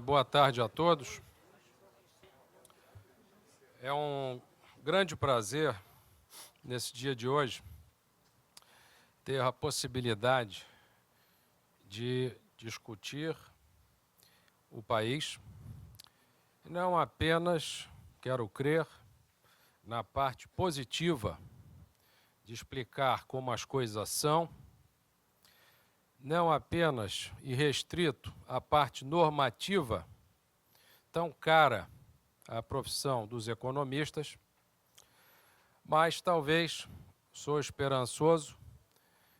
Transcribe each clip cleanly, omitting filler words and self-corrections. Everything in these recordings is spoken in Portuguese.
Boa tarde a todos. É um grande prazer, nesse dia de hoje, ter a possibilidade de discutir o país, não apenas, quero crer, na parte positiva de explicar como as coisas são, não apenas e restrito à parte normativa, tão cara à profissão dos economistas, mas talvez sou esperançoso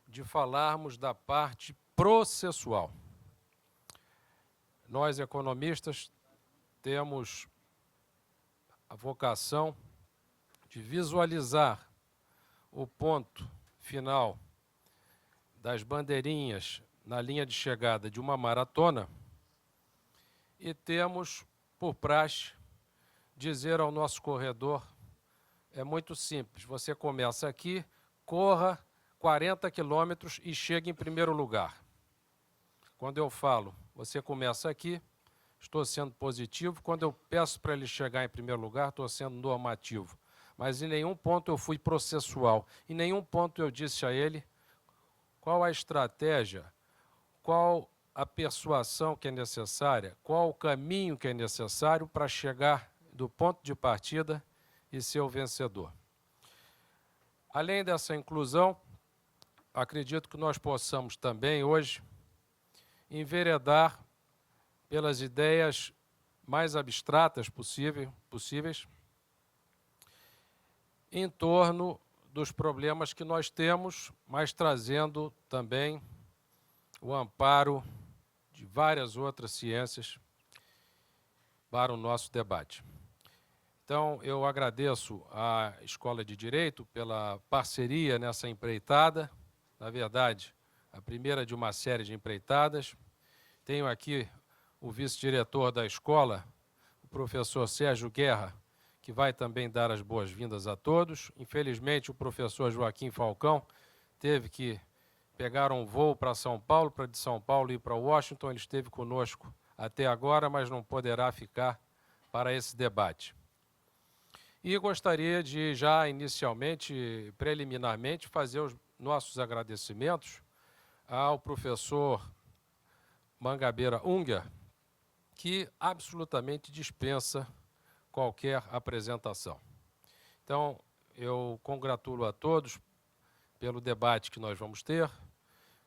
de falarmos da parte processual. Nós, economistas, temos a vocação de visualizar o ponto final das bandeirinhas na linha de chegada de uma maratona e temos, por praxe, dizer ao nosso corredor, é muito simples, você começa aqui, corra 40 quilômetros e chega em primeiro lugar. Quando eu falo, você começa aqui, estou sendo positivo, quando eu peço para ele chegar em primeiro lugar, estou sendo normativo. Mas em nenhum ponto eu fui processual, em nenhum ponto eu disse a ele qual a estratégia, qual a persuasão que é necessária, qual o caminho que é necessário para chegar do ponto de partida e ser o vencedor. Além dessa inclusão, acredito que nós possamos também, hoje, enveredar pelas ideias mais abstratas possíveis em torno dos problemas que nós temos, mas trazendo também o amparo de várias outras ciências para o nosso debate. Então, eu agradeço à Escola de Direito pela parceria nessa empreitada, na verdade, a primeira de uma série de empreitadas. Tenho aqui o vice-diretor da escola, o professor Sérgio Guerra, que vai também dar as boas-vindas a todos. Infelizmente, o professor Joaquim Falcão teve que pegar um voo para São Paulo, para de São Paulo ir para Washington. Ele esteve conosco até agora, mas não poderá ficar para esse debate. E gostaria de, já inicialmente, preliminarmente, fazer os nossos agradecimentos ao professor Mangabeira Unger, que absolutamente dispensa qualquer apresentação. Então, eu congratulo a todos pelo debate que nós vamos ter.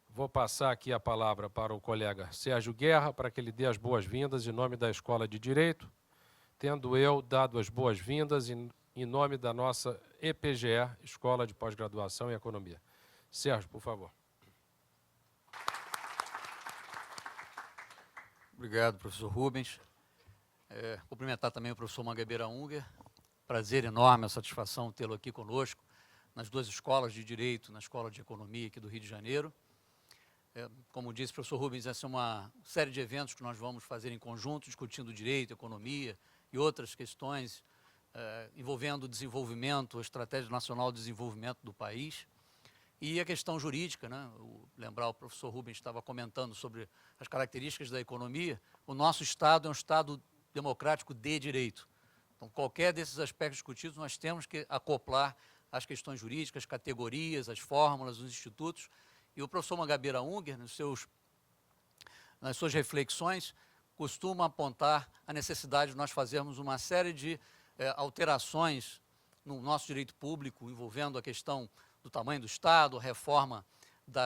Vou passar aqui a palavra para o colega Sérgio Guerra, para que ele dê as boas-vindas em nome da Escola de Direito, tendo eu dado as boas-vindas em nome da nossa EPGE, Escola de Pós-Graduação em Economia. Sérgio, por favor. Obrigado, professor Rubens. Cumprimentar também o professor Mangabeira Unger. Prazer enorme, a satisfação tê-lo aqui conosco, nas duas escolas de Direito, na Escola de Economia aqui do Rio de Janeiro. Como disse o professor Rubens, essa é uma série de eventos que nós vamos fazer em conjunto, discutindo direito, economia e outras questões envolvendo o desenvolvimento, a Estratégia Nacional de Desenvolvimento do país. E a questão jurídica, né? Lembrar, o professor Rubens estava comentando sobre as características da economia. O nosso Estado é um Estado democrático de direito. Então, qualquer desses aspectos discutidos, nós temos que acoplar as questões jurídicas, categorias, as fórmulas, os institutos. E o professor Mangabeira Unger, nas suas reflexões, costuma apontar a necessidade de nós fazermos uma série de alterações no nosso direito público, envolvendo a questão do tamanho do Estado, a reforma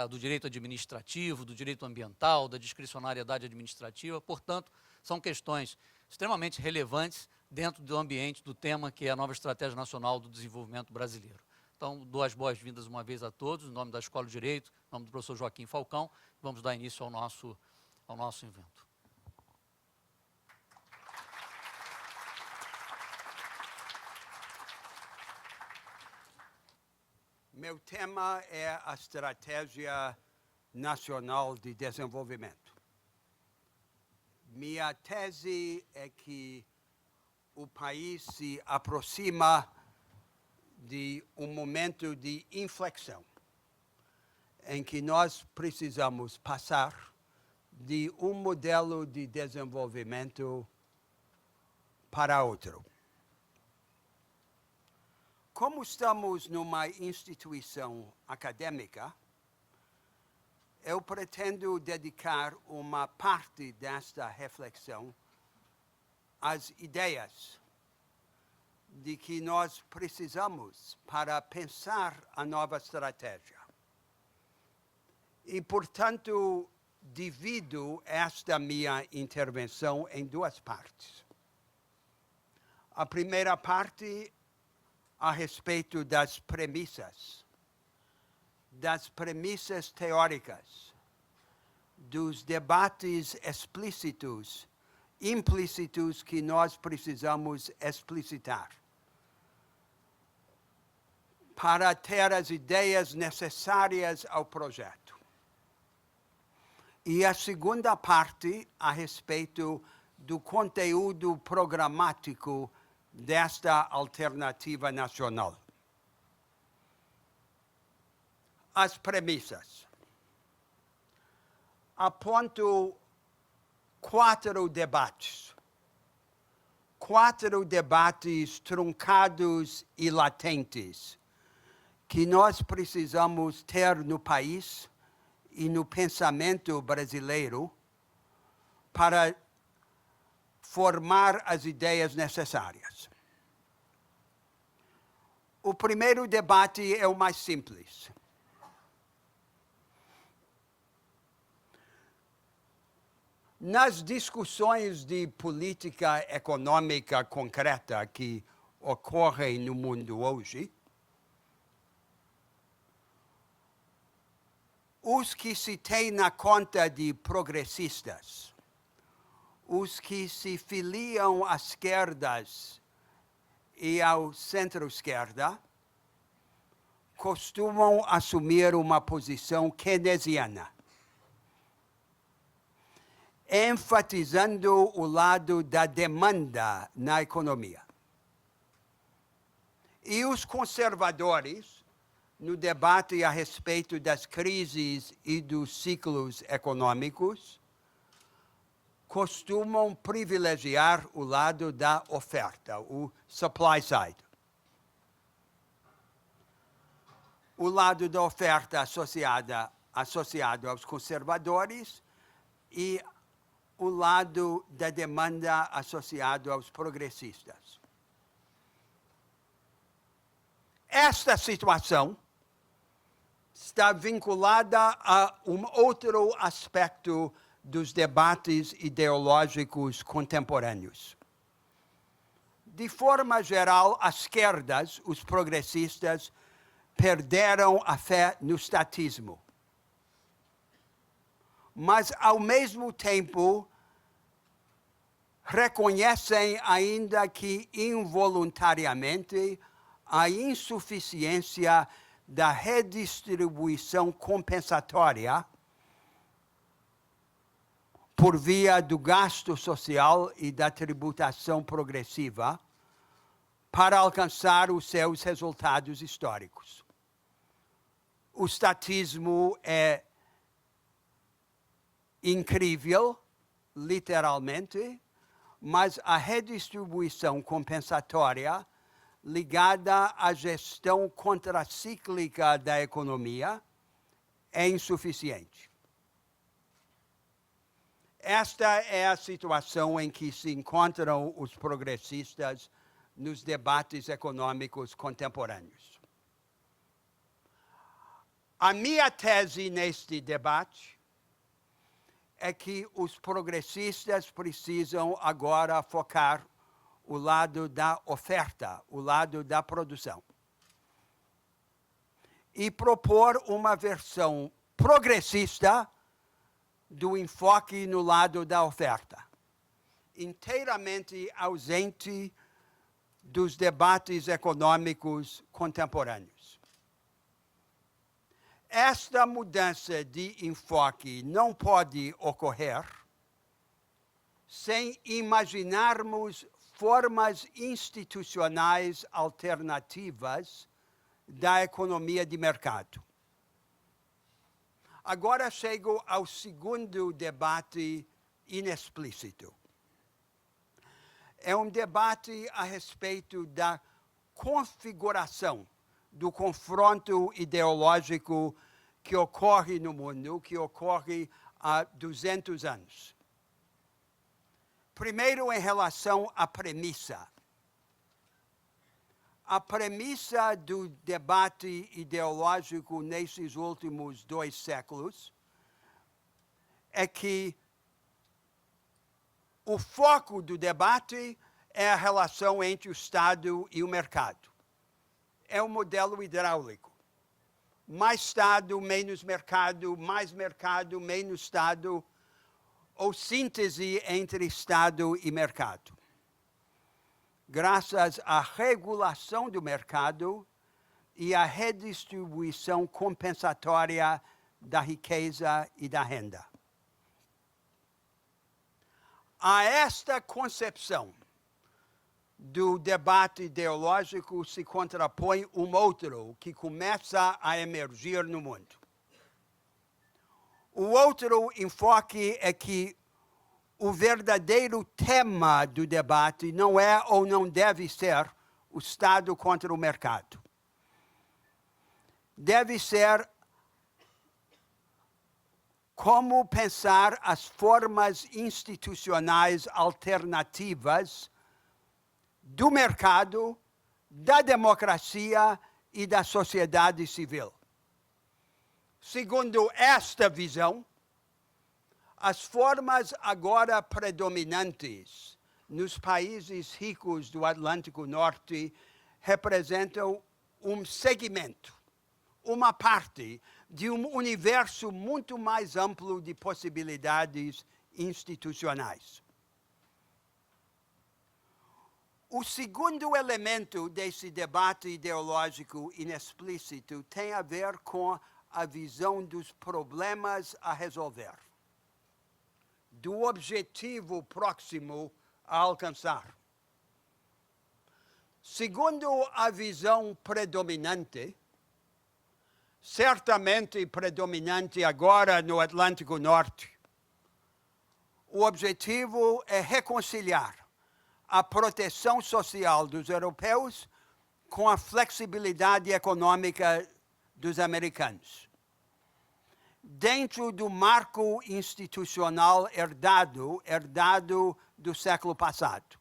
do direito administrativo, do direito ambiental, da discricionariedade administrativa. Portanto, são questões extremamente relevantes dentro do ambiente do tema que é a nova Estratégia Nacional do Desenvolvimento Brasileiro. Então, dou as boas-vindas uma vez a todos, em nome da Escola de Direito, em nome do professor Joaquim Falcão. Vamos dar início ao nosso evento. Meu tema é a Estratégia Nacional de Desenvolvimento. Minha tese é que o país se aproxima de um momento de inflexão, em que nós precisamos passar de um modelo de desenvolvimento para outro. Como estamos numa instituição acadêmica, eu pretendo dedicar uma parte desta reflexão às ideias de que nós precisamos para pensar a nova estratégia. E, portanto, divido esta minha intervenção em duas partes. A primeira parte a respeito das premissas teóricas, dos debates explícitos, implícitos que nós precisamos explicitar, para ter as ideias necessárias ao projeto. E a segunda parte a respeito do conteúdo programático desta alternativa nacional. As premissas. Aponto 4 debates. 4 debates truncados e latentes que nós precisamos ter no país e no pensamento brasileiro para formar as ideias necessárias. O primeiro debate é o mais simples. Nas discussões de política econômica concreta que ocorrem no mundo hoje, os que se têm na conta de progressistas, os que se filiam às esquerdas e ao centro-esquerda, costumam assumir uma posição keynesiana, enfatizando o lado da demanda na economia. E os conservadores, no debate a respeito das crises e dos ciclos econômicos, costumam privilegiar o lado da oferta, o supply side. O lado da oferta associado aos conservadores e o lado da demanda associado aos progressistas. Esta situação está vinculada a um outro aspecto dos debates ideológicos contemporâneos. De forma geral, as esquerdas, os progressistas, perderam a fé no estatismo. Mas, ao mesmo tempo, reconhecem, ainda que involuntariamente, a insuficiência da redistribuição compensatória por via do gasto social e da tributação progressiva para alcançar os seus resultados históricos. O estatismo é incrível, literalmente, mas a redistribuição compensatória ligada à gestão contracíclica da economia é insuficiente. Esta é a situação em que se encontram os progressistas nos debates econômicos contemporâneos. A minha tese neste debate é que os progressistas precisam agora focar o lado da oferta, o lado da produção. E propor uma versão progressista do enfoque no lado da oferta, inteiramente ausente dos debates econômicos contemporâneos. Esta mudança de enfoque não pode ocorrer sem imaginarmos formas institucionais alternativas da economia de mercado. Agora chego ao segundo debate inexplícito. É um debate a respeito da configuração do confronto ideológico que ocorre no mundo, que ocorre há 200 anos. Primeiro, em relação à premissa. A premissa do debate ideológico nesses últimos 2 séculos é que o foco do debate é a relação entre o Estado e o mercado. É um modelo hidráulico. Mais Estado, menos mercado, mais mercado, menos Estado, ou síntese entre Estado e mercado. Graças à regulação do mercado e à redistribuição compensatória da riqueza e da renda. A esta concepção do debate ideológico se contrapõe um outro que começa a emergir no mundo. O outro enfoque é que o verdadeiro tema do debate não é ou não deve ser o Estado contra o mercado. Deve ser como pensar as formas institucionais alternativas do mercado, da democracia e da sociedade civil. Segundo esta visão, as formas agora predominantes nos países ricos do Atlântico Norte representam um segmento, uma parte de um universo muito mais amplo de possibilidades institucionais. O segundo elemento desse debate ideológico inexplícito tem a ver com a visão dos problemas a resolver, do objetivo próximo a alcançar. Segundo a visão predominante, certamente predominante agora no Atlântico Norte, o objetivo é reconciliar a proteção social dos europeus com a flexibilidade econômica dos americanos. Dentro do marco institucional herdado do século passado,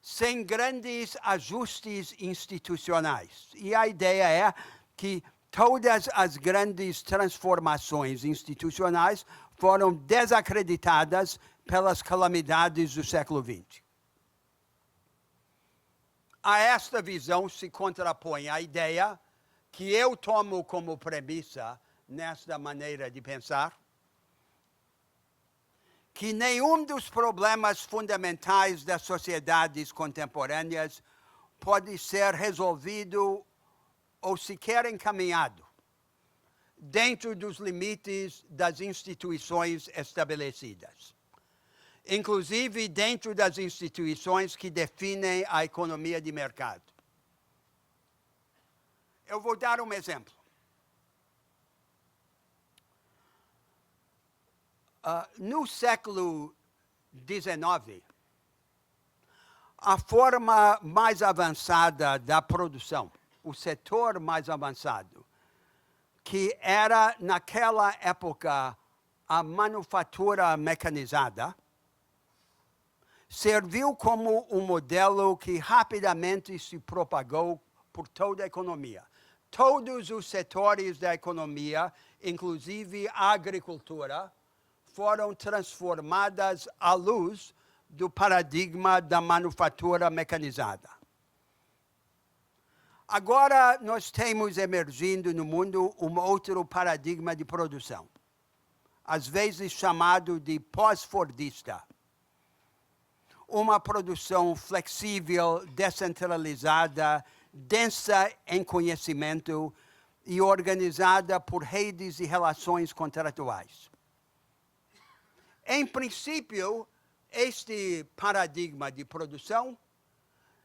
sem grandes ajustes institucionais. E a ideia é que todas as grandes transformações institucionais foram desacreditadas pelas calamidades do século XX. A esta visão se contrapõe a ideia que eu tomo como premissa nesta maneira de pensar, que nenhum dos problemas fundamentais das sociedades contemporâneas pode ser resolvido ou sequer encaminhado dentro dos limites das instituições estabelecidas, inclusive dentro das instituições que definem a economia de mercado. Eu vou dar um exemplo. No século XIX, a forma mais avançada da produção, o setor mais avançado, que era naquela época a manufatura mecanizada, serviu como um modelo que rapidamente se propagou por toda a economia. Todos os setores da economia, inclusive a agricultura, foram transformadas à luz do paradigma da manufatura mecanizada. Agora nós temos emergindo no mundo um outro paradigma de produção, às vezes chamado de pós-fordista. Uma produção flexível, descentralizada, densa em conhecimento e organizada por redes e relações contratuais. Em princípio, este paradigma de produção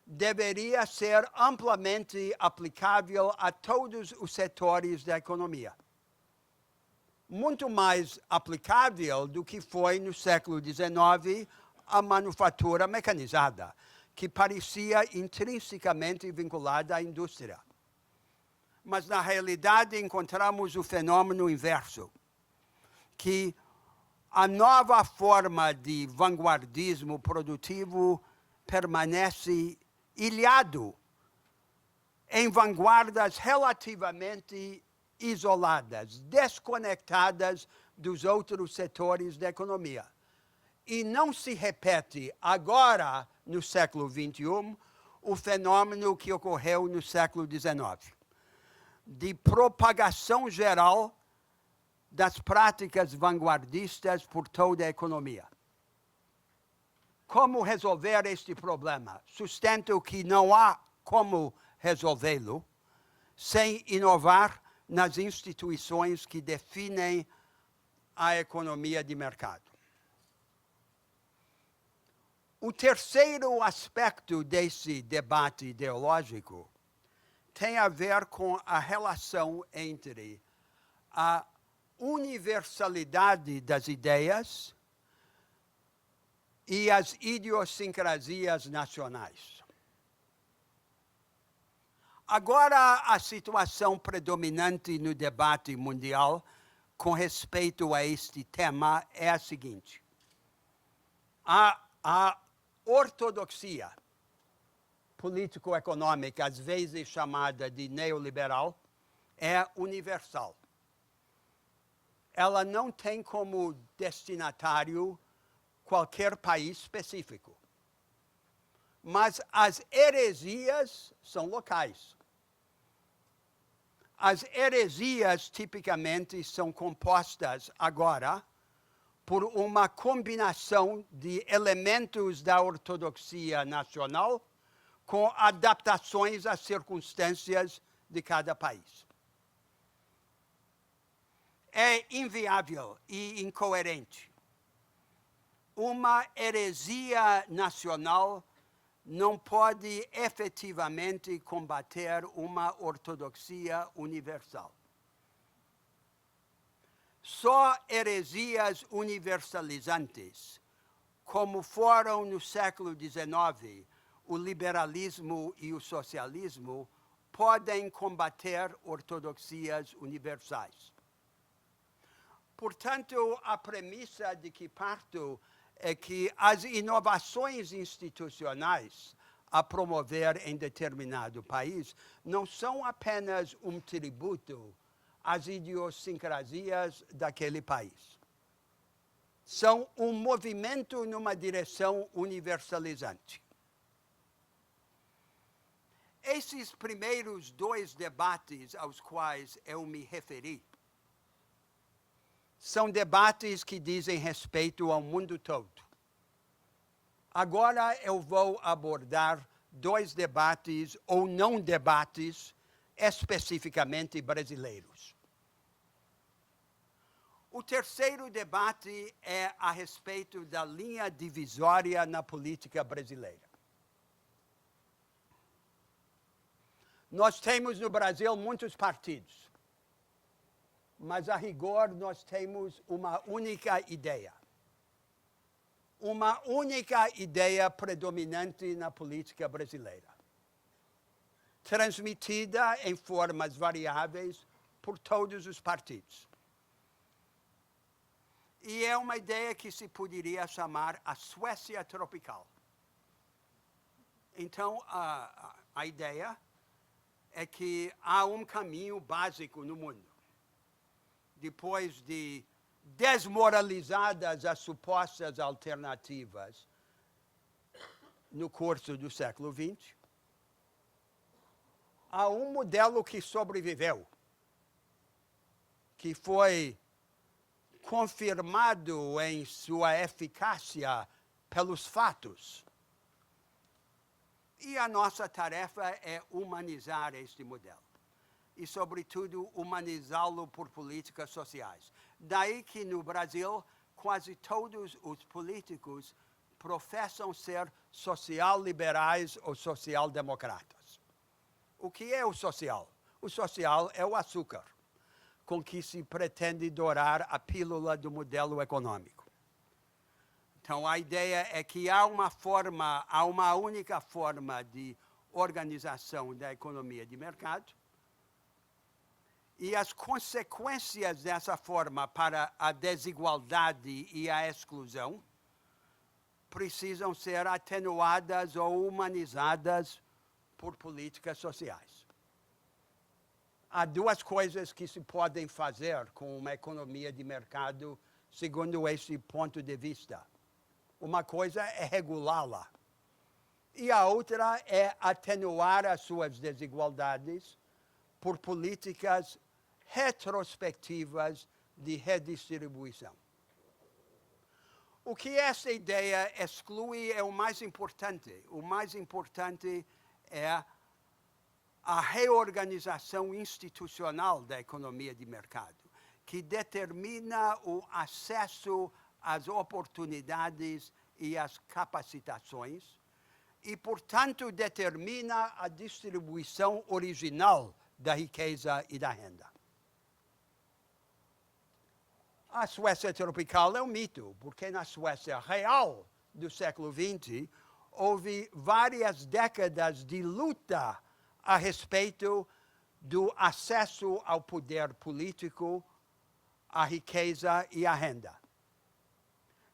deveria ser amplamente aplicável a todos os setores da economia. muito mais aplicável do que foi no século XIX a manufatura mecanizada, que parecia intrinsecamente vinculada à indústria. Mas, na realidade, encontramos o fenômeno inverso, que a nova forma de vanguardismo produtivo permanece ilhado em vanguardas relativamente isoladas, desconectadas dos outros setores da economia. E não se repete agora, no século XXI, o fenômeno que ocorreu no século XIX, de propagação geral das práticas vanguardistas por toda a economia. Como resolver este problema? Sustento que não há como resolvê-lo sem inovar nas instituições que definem a economia de mercado. O terceiro aspecto desse debate ideológico tem a ver com a relação entre a universalidade das ideias e as idiosincrasias nacionais. Agora, a situação predominante no debate mundial com respeito a este tema é a seguinte: a ortodoxia político-econômica, às vezes chamada de neoliberal, é universal. Ela não tem como destinatário qualquer país específico. Mas as heresias são locais. As heresias, tipicamente, são compostas agora por uma combinação de elementos da ortodoxia nacional com adaptações às circunstâncias de cada país. É inviável e incoerente. Uma heresia nacional não pode efetivamente combater uma ortodoxia universal. Só heresias universalizantes, como foram no século XIX o liberalismo e o socialismo, podem combater ortodoxias universais. Portanto, a premissa de que parto é que as inovações institucionais a promover em determinado país não são apenas um tributo às idiosincrasias daquele país. São um movimento numa direção universalizante. Esses primeiros dois debates aos quais eu me referi são debates que dizem respeito ao mundo todo. Agora eu vou abordar dois debates ou não debates especificamente brasileiros. O terceiro debate é a respeito da linha divisória na política brasileira. Nós temos no Brasil muitos partidos, mas a rigor nós temos uma única ideia. Uma única ideia predominante na política brasileira, transmitida em formas variáveis por todos os partidos. E é uma ideia que se poderia chamar a Suécia tropical. Então, a ideia é que há um caminho básico no mundo. Depois de desmoralizadas as supostas alternativas no curso do século XX, há um modelo que sobreviveu, que foi confirmado em sua eficácia pelos fatos. E a nossa tarefa é humanizar este modelo. E, sobretudo, humanizá-lo por políticas sociais. Daí que, no Brasil, quase todos os políticos professam ser social-liberais ou social-democratas. O que é o social? O social é o açúcar. com que se pretende dourar a pílula do modelo econômico. Então, a ideia é que há uma única forma de organização da economia de mercado, e as consequências dessa forma para a desigualdade e a exclusão precisam ser atenuadas ou humanizadas por políticas sociais. Há duas coisas que se podem fazer com uma economia de mercado, segundo esse ponto de vista. Uma coisa é regulá-la, e a outra é atenuar as suas desigualdades por políticas retrospectivas de redistribuição. O que essa ideia exclui é o mais importante. O mais importante é a reorganização institucional da economia de mercado, que determina o acesso às oportunidades e às capacitações e, portanto, determina a distribuição original da riqueza e da renda. A Suécia tropical é um mito, porque na Suécia real do século XX houve várias décadas de luta a respeito do acesso ao poder político, à riqueza e à renda.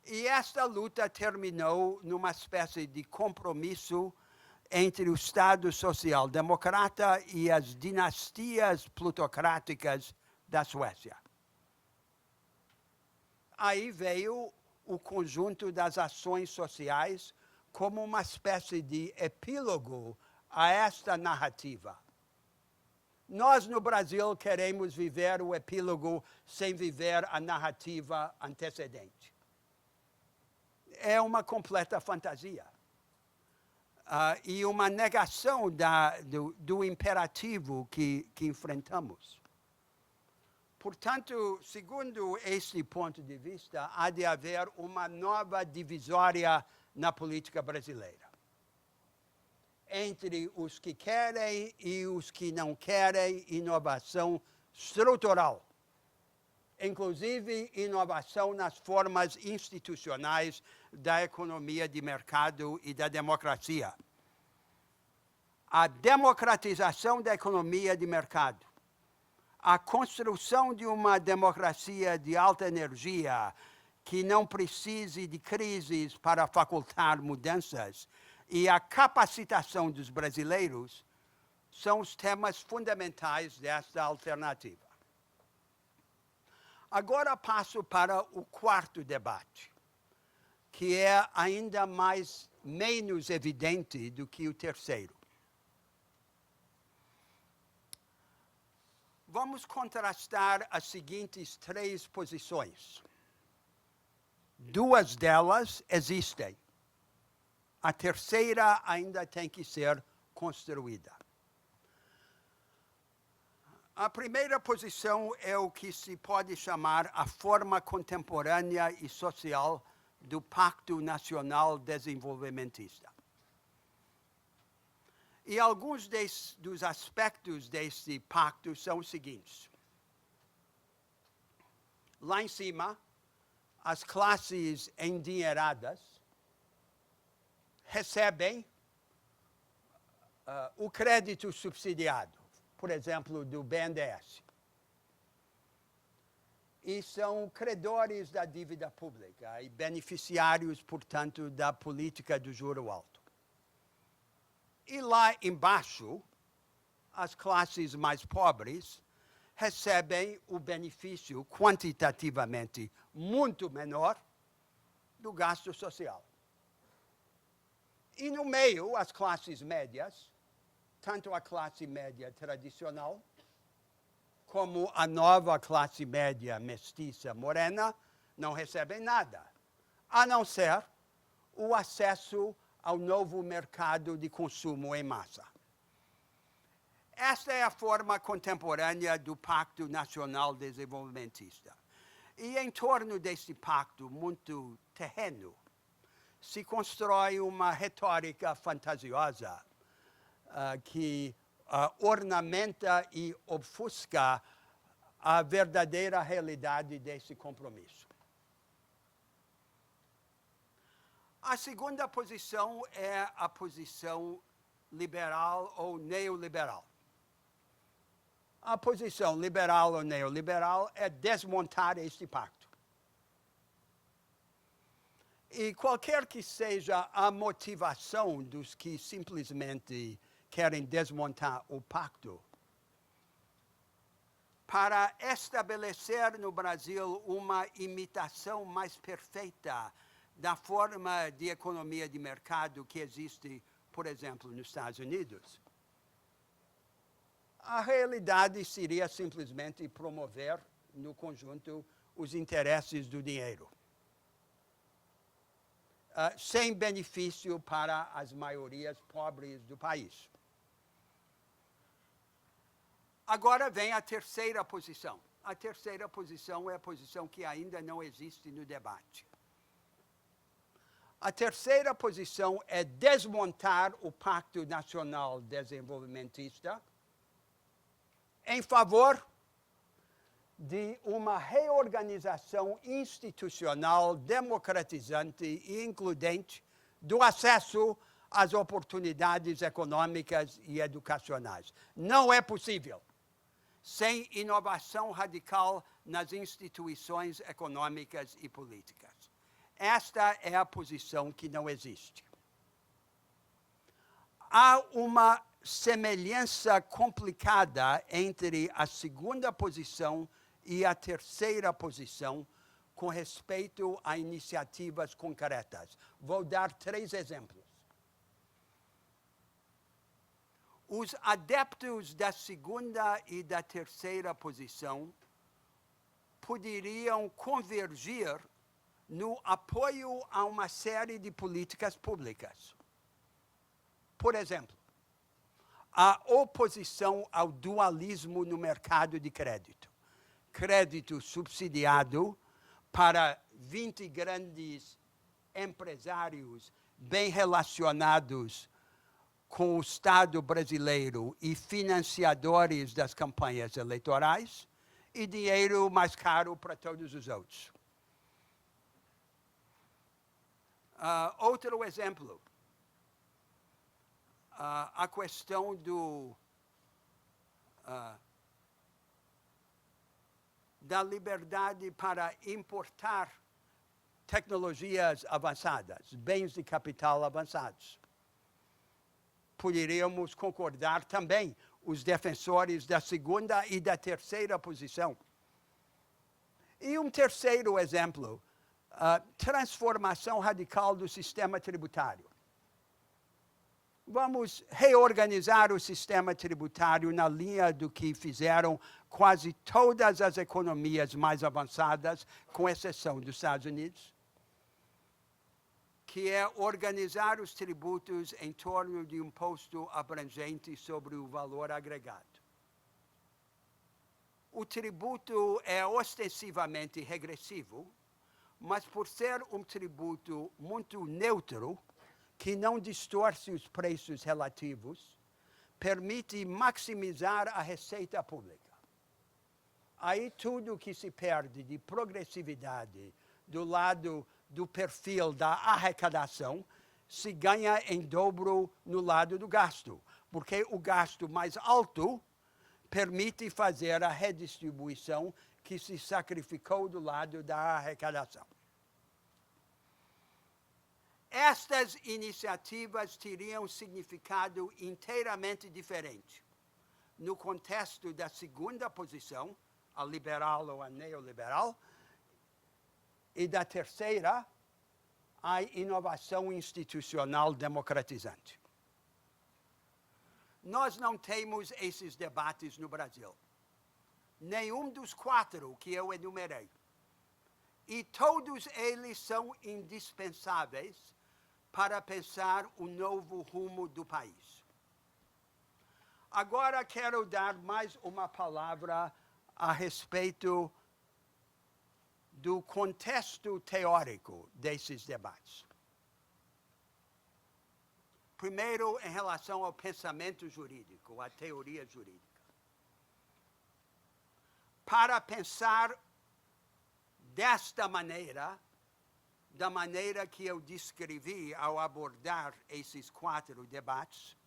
E esta luta terminou numa espécie de compromisso entre o Estado social-democrata e as dinastias plutocráticas da Suécia. Aí veio o conjunto das ações sociais como uma espécie de epílogo a esta narrativa. Nós, no Brasil, queremos viver o epílogo sem viver a narrativa antecedente. É uma completa fantasia. E uma negação do imperativo que enfrentamos. Portanto, segundo este ponto de vista, há de haver uma nova divisória na política brasileira. Entre os que querem e os que não querem inovação estrutural. Inclusive, inovação nas formas institucionais da economia de mercado e da democracia. A democratização da economia de mercado, a construção de uma democracia de alta energia que não precise de crises para facultar mudanças e a capacitação dos brasileiros são os temas fundamentais desta alternativa. Agora passo para o quarto debate, que é ainda menos evidente do que o terceiro. Vamos contrastar as seguintes três posições. Duas delas existem. A terceira ainda tem que ser construída. A primeira posição é o que se pode chamar a forma contemporânea e social do Pacto Nacional Desenvolvimentista. E alguns dos aspectos desse pacto são os seguintes. Lá em cima, as classes endinheiradas recebem o crédito subsidiado, por exemplo, do BNDES. E são credores da dívida pública e beneficiários, portanto, da política do juro alto. E lá embaixo, as classes mais pobres recebem o benefício quantitativamente muito menor do gasto social. E no meio, as classes médias, tanto a classe média tradicional, como a nova classe média mestiça morena, não recebem nada, a não ser o acesso ao novo mercado de consumo em massa. Esta é a forma contemporânea do Pacto Nacional Desenvolvimentista. E em torno deste pacto muito terreno, se constrói uma retórica fantasiosa que ornamenta e ofusca a verdadeira realidade desse compromisso. A segunda posição é a posição liberal ou neoliberal. A posição liberal ou neoliberal é desmontar este pacto. E qualquer que seja a motivação dos que simplesmente querem desmontar o pacto, para estabelecer no Brasil uma imitação mais perfeita da forma de economia de mercado que existe, por exemplo, nos Estados Unidos, a realidade seria simplesmente promover, no conjunto, os interesses do dinheiro, sem benefício para as maiorias pobres do país. Agora vem a terceira posição. A terceira posição é a posição que ainda não existe no debate. A terceira posição é desmontar o Pacto Nacional Desenvolvimentista em favor de uma reorganização institucional democratizante e includente do acesso às oportunidades econômicas e educacionais. Não é possível sem inovação radical nas instituições econômicas e políticas. Esta é a posição que não existe. Há uma semelhança complicada entre a segunda posição e a terceira posição com respeito a iniciativas concretas. Vou dar 3 exemplos. Os adeptos da segunda e da terceira posição poderiam convergir no apoio a uma série de políticas públicas. Por exemplo, a oposição ao dualismo no mercado de crédito. Crédito subsidiado para 20 grandes empresários bem relacionados com o Estado brasileiro e financiadores das campanhas eleitorais, e dinheiro mais caro para todos os outros. Outro exemplo. A questão da liberdade para importar tecnologias avançadas, bens de capital avançados. Poderíamos concordar também os defensores da segunda e da terceira posição. E um terceiro exemplo, transformação radical do sistema tributário. Vamos reorganizar o sistema tributário na linha do que fizeram quase todas as economias mais avançadas, com exceção dos Estados Unidos, que é organizar os tributos em torno de um imposto abrangente sobre o valor agregado. O tributo é ostensivamente regressivo, mas por ser um tributo muito neutro, que não distorce os preços relativos, permite maximizar a receita pública. Aí tudo que se perde de progressividade do lado do perfil da arrecadação se ganha em dobro no lado do gasto, porque o gasto mais alto permite fazer a redistribuição que se sacrificou do lado da arrecadação. Estas iniciativas teriam significado inteiramente diferente no contexto da segunda posição, a liberal ou a neoliberal, e da terceira, a inovação institucional democratizante. Nós não temos esses debates no Brasil. Nenhum dos 4 que eu enumerei. E todos eles são indispensáveis para pensar o novo rumo do país. Agora quero dar mais uma palavra a respeito do contexto teórico desses debates. Primeiro, em relação ao pensamento jurídico, à teoria jurídica. para pensar desta maneira, da maneira que eu descrevi ao abordar esses 4 debates,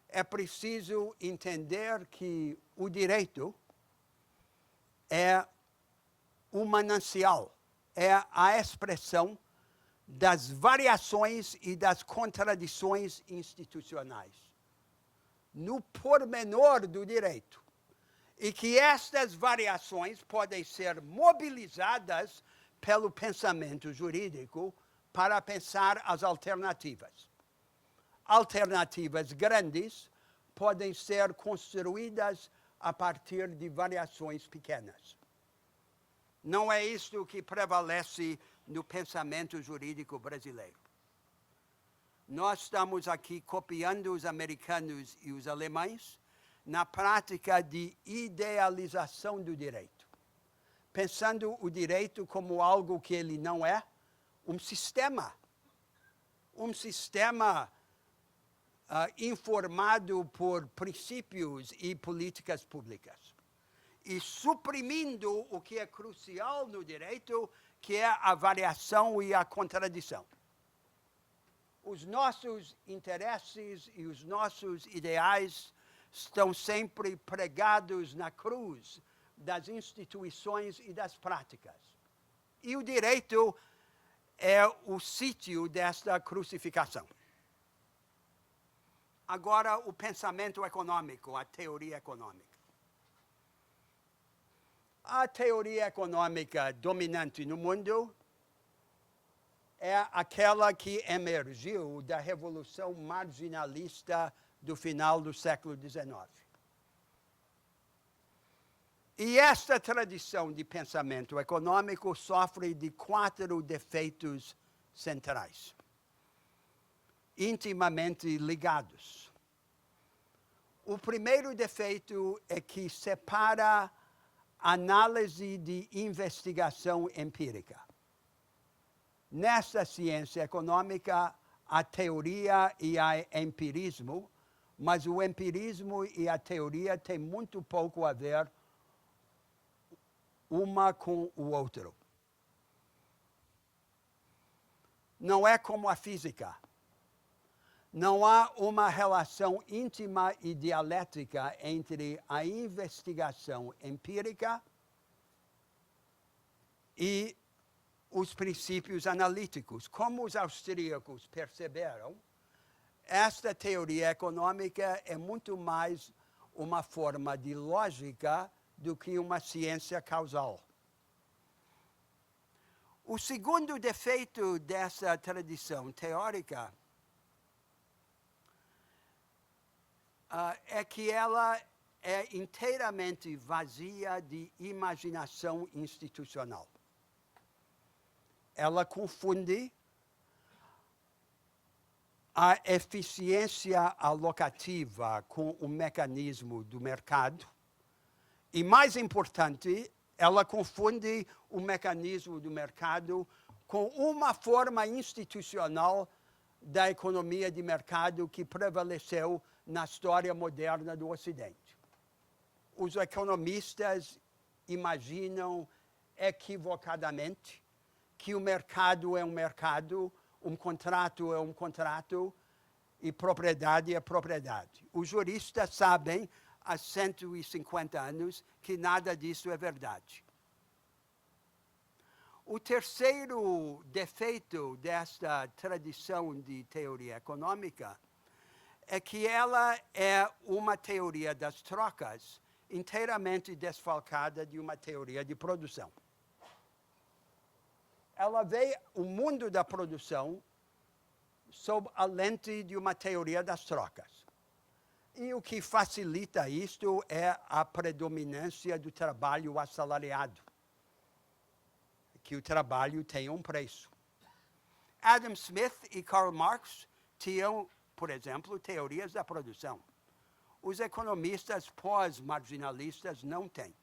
é preciso entender que o direito é um manancial, é a expressão das variações e das contradições institucionais, no pormenor do direito, e que estas variações podem ser mobilizadas pelo pensamento jurídico para pensar as alternativas. Alternativas grandes podem ser construídas a partir de variações pequenas. Não é isto que prevalece no pensamento jurídico brasileiro. Nós estamos aqui copiando os americanos e os alemães na prática de idealização do direito, pensando o direito como algo que ele não é, um sistema informado por princípios e políticas públicas, e suprimindo o que é crucial no direito, que é a variação e a contradição. Os nossos interesses e os nossos ideais estão sempre pregados na cruz das instituições e das práticas. E o direito é o sítio desta crucificação. Agora, o pensamento econômico, a teoria econômica. A teoria econômica dominante no mundo é aquela que emergiu da revolução marginalista do final do século XIX. E esta tradição de pensamento econômico sofre de 4 defeitos centrais, intimamente ligados. O primeiro defeito é que separa análise de investigação empírica. Nesta ciência econômica, há teoria e há empirismo, mas o empirismo e a teoria têm muito pouco a ver uma com o outro. Não é como a física. Não há uma relação íntima e dialética entre a investigação empírica e os princípios analíticos. Como os austríacos perceberam, esta teoria econômica é muito mais uma forma de lógica do que uma ciência causal. O segundo defeito dessa tradição teórica é que ela é inteiramente vazia de imaginação institucional. Ela confunde a eficiência alocativa com o mecanismo do mercado. E, mais importante, ela confunde o mecanismo do mercado com uma forma institucional da economia de mercado que prevaleceu na história moderna do Ocidente. Os economistas imaginam equivocadamente que o mercado é um mercado, um contrato é um contrato e propriedade é propriedade. Os juristas sabem há 150 anos que nada disso é verdade. O terceiro defeito desta tradição de teoria econômica é que ela é uma teoria das trocas inteiramente desfalcada de uma teoria de produção. Ela vê o mundo da produção sob a lente de uma teoria das trocas. E o que facilita isto é a predominância do trabalho assalariado, que o trabalho tem um preço. Adam Smith e Karl Marx tinham, por exemplo, teorias da produção. Os economistas pós-marginalistas não têm.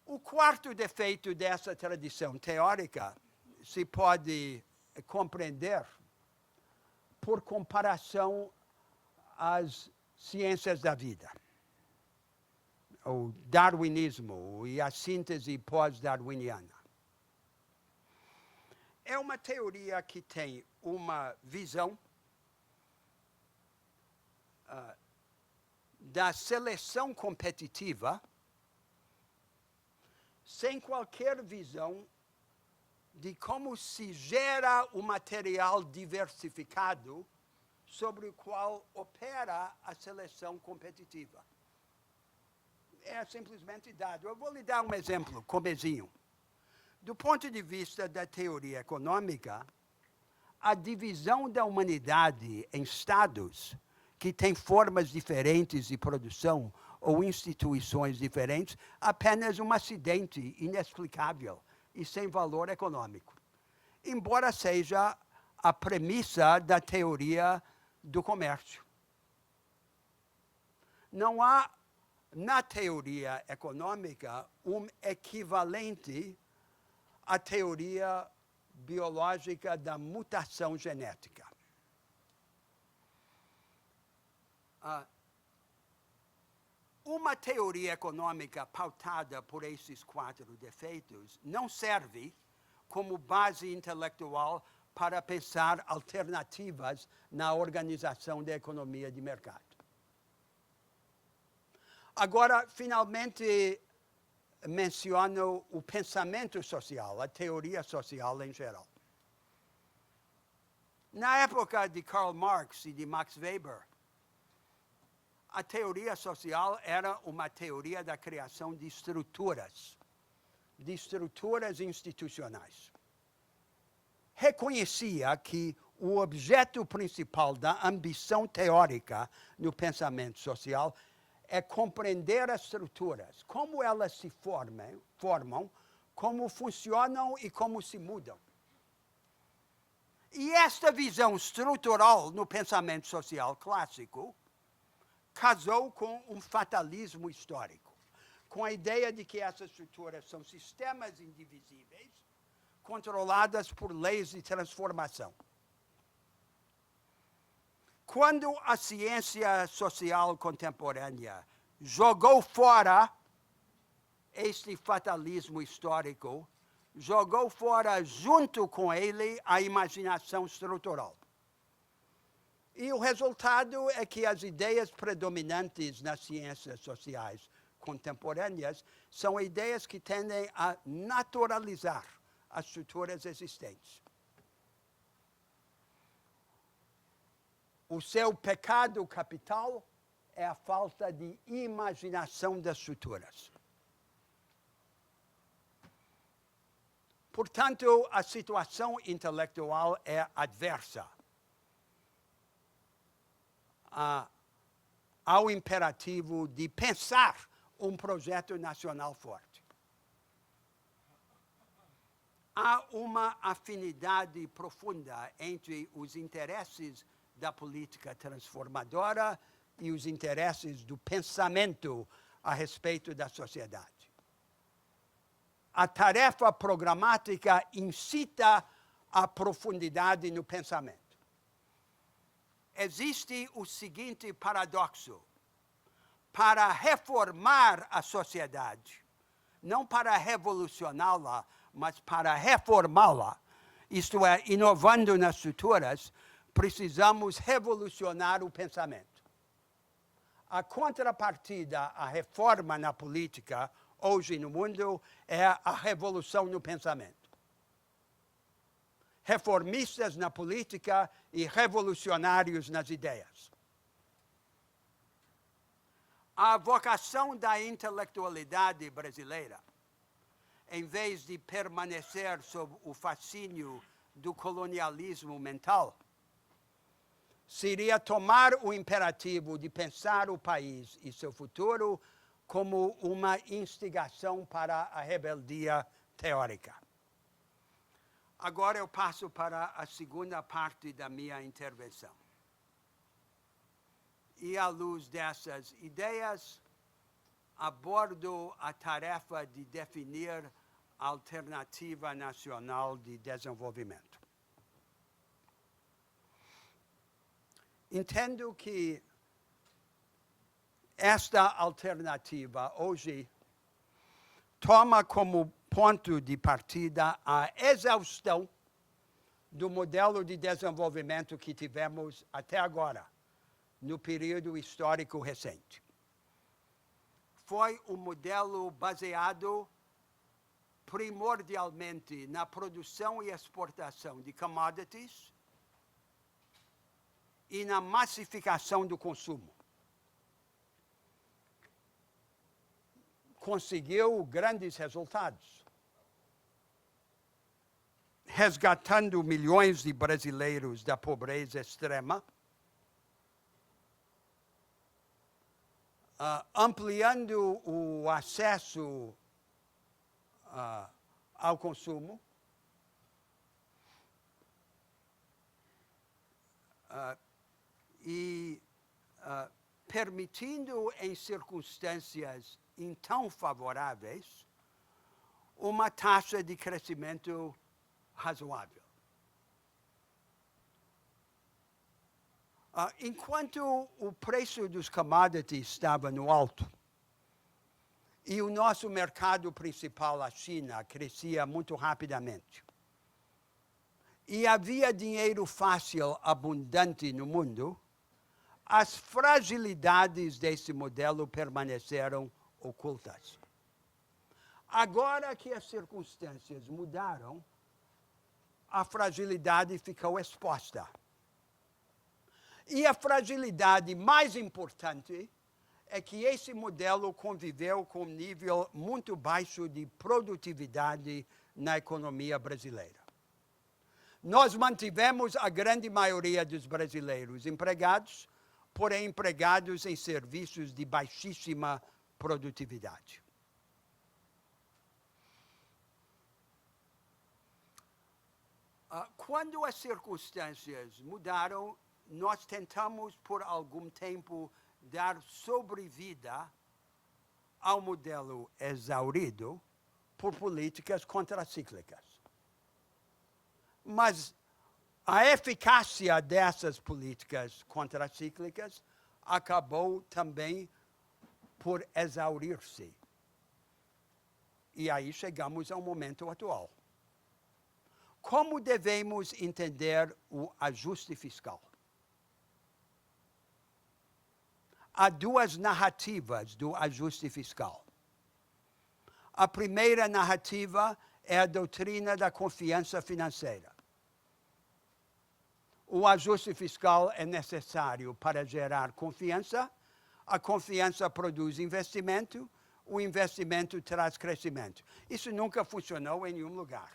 O quarto defeito dessa tradição teórica se pode compreender por comparação às ciências da vida. o darwinismo e a síntese pós-darwiniana. É uma teoria que tem uma visão da seleção competitiva sem qualquer visão de como se gera o material diversificado sobre o qual opera a seleção competitiva. É simplesmente dado. Eu vou lhe dar um exemplo, comezinho. Do ponto de vista da teoria econômica, a divisão da humanidade em estados que têm formas diferentes de produção ou instituições diferentes, apenas um acidente inexplicável e sem valor econômico, embora seja a premissa da teoria do comércio. Não há, na teoria econômica, um equivalente à teoria biológica da mutação genética. Uma teoria econômica pautada por esses 4 defeitos não serve como base intelectual para pensar alternativas na organização da economia de mercado. Agora, finalmente, menciono o pensamento social, a teoria social em geral. Na época de Karl Marx e de Max Weber, a teoria social era uma teoria da criação de estruturas institucionais. Reconhecia que o objeto principal da ambição teórica no pensamento social é compreender as estruturas, como elas se formam, como funcionam e como se mudam. E esta visão estrutural no pensamento social clássico casou com um fatalismo histórico, com a ideia de que essas estruturas são sistemas indivisíveis, controladas por leis de transformação. Quando a ciência social contemporânea jogou fora este fatalismo histórico, jogou fora junto com ele a imaginação estrutural. E o resultado é que as ideias predominantes nas ciências sociais contemporâneas são ideias que tendem a naturalizar as estruturas existentes. O seu pecado capital é a falta de imaginação das estruturas. Portanto, a situação intelectual é adversa ao imperativo de pensar um projeto nacional forte. Há uma afinidade profunda entre os interesses da política transformadora e os interesses do pensamento a respeito da sociedade. A tarefa programática incita a profundidade no pensamento. Existe o seguinte paradoxo: para reformar a sociedade, não para revolucioná-la, mas para reformá-la, isto é, inovando nas estruturas, precisamos revolucionar o pensamento. A contrapartida à reforma na política, hoje no mundo, é a revolução no pensamento. Reformistas na política e revolucionários nas ideias. A vocação da intelectualidade brasileira, em vez de permanecer sob o fascínio do colonialismo mental, seria tomar o imperativo de pensar o país e seu futuro como uma instigação para a rebeldia teórica. Agora eu passo para a segunda parte da minha intervenção. E, à luz dessas ideias, abordo a tarefa de definir a alternativa nacional de desenvolvimento. Entendo que esta alternativa hoje toma como ponto de partida a exaustão do modelo de desenvolvimento que tivemos até agora, no período histórico recente. Foi um modelo baseado primordialmente na produção e exportação de commodities e na massificação do consumo. Conseguiu grandes resultados, resgatando milhões de brasileiros da pobreza extrema, ampliando o acesso ao consumo, e permitindo, em circunstâncias então favoráveis, uma taxa de crescimento razoável. Enquanto o preço dos commodities estava no alto e o nosso mercado principal, a China, crescia muito rapidamente, e havia dinheiro fácil abundante no mundo, as fragilidades desse modelo permaneceram ocultas. Agora que as circunstâncias mudaram, a fragilidade ficou exposta. E a fragilidade mais importante é que esse modelo conviveu com um nível muito baixo de produtividade na economia brasileira. Nós mantivemos a grande maioria dos brasileiros empregados, porém empregados em serviços de baixíssima produtividade. Quando as circunstâncias mudaram, nós tentamos, por algum tempo, dar sobrevida ao modelo exaurido por políticas contracíclicas. Mas a eficácia dessas políticas contracíclicas acabou também por exaurir-se. E aí chegamos ao momento atual. Como devemos entender o ajuste fiscal? Há duas narrativas do ajuste fiscal. A primeira narrativa é a doutrina da confiança financeira. O ajuste fiscal é necessário para gerar confiança, a confiança produz investimento, o investimento traz crescimento. Isso nunca funcionou em nenhum lugar.